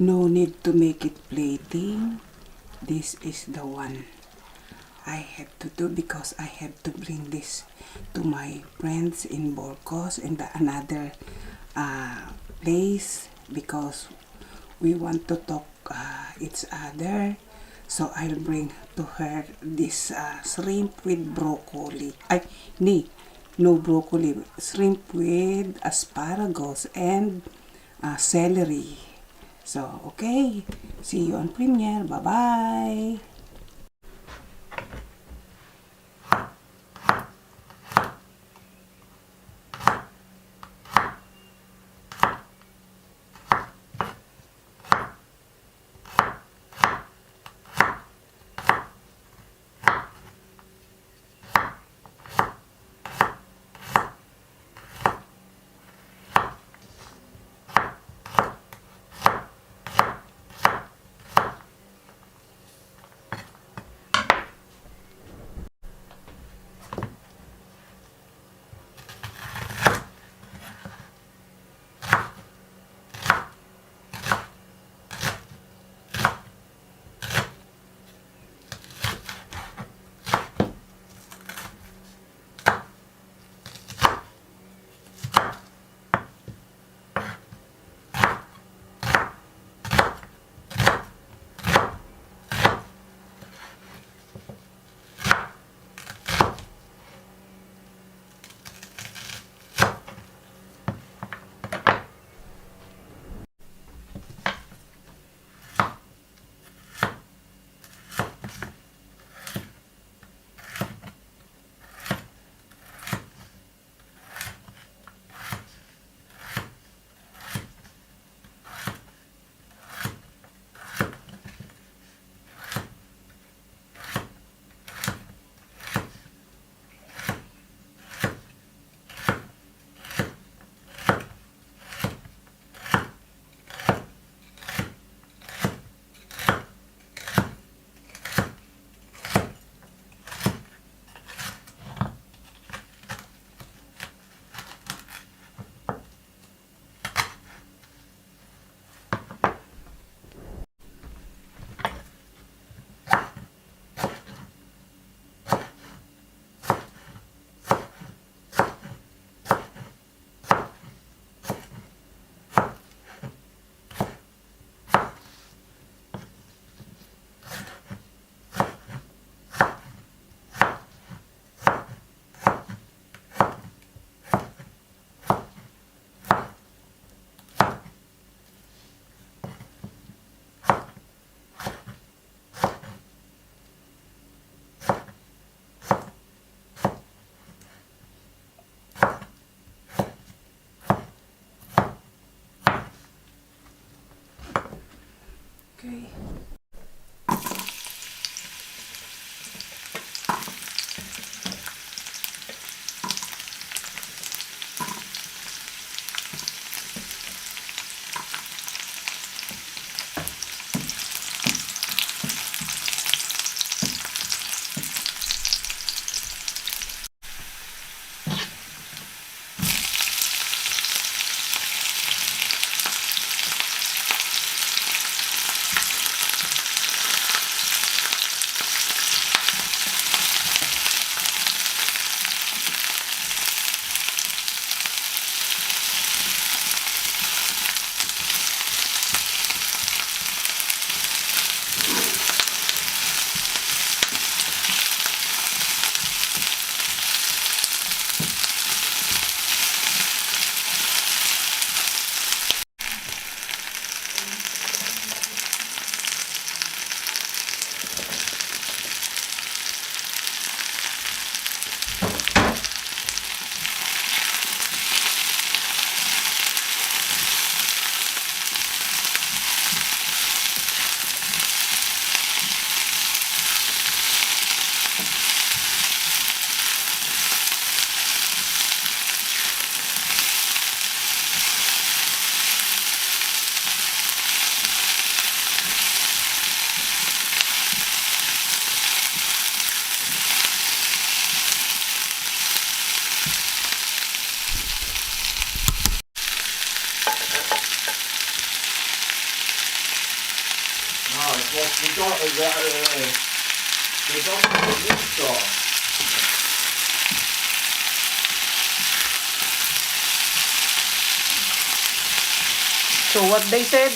No need to make it plating. This is the one I have to do because I have to bring this to my friends in Borcos and another place because we want to talk each other. So I'll bring to her this shrimp with broccoli. No broccoli. Shrimp with asparagus and celery. So, okay. See you on premiere. Bye-bye. Okay. No, piuttosto gusto. So what they said?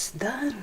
It's done.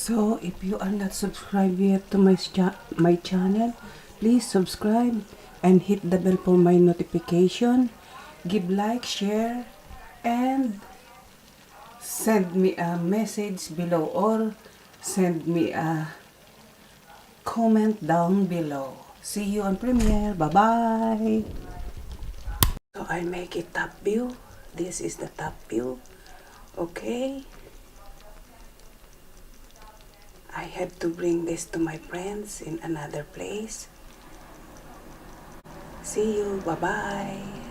So if you are not subscribed yet to my channel, please subscribe and hit the bell for my notification. Give like, share, and send me a message below or send me a comment down below. See you on premiere. Bye-bye. So I make it top view. This is the top view. Okay. I have to bring this to my friends in another place. See you. Bye-bye.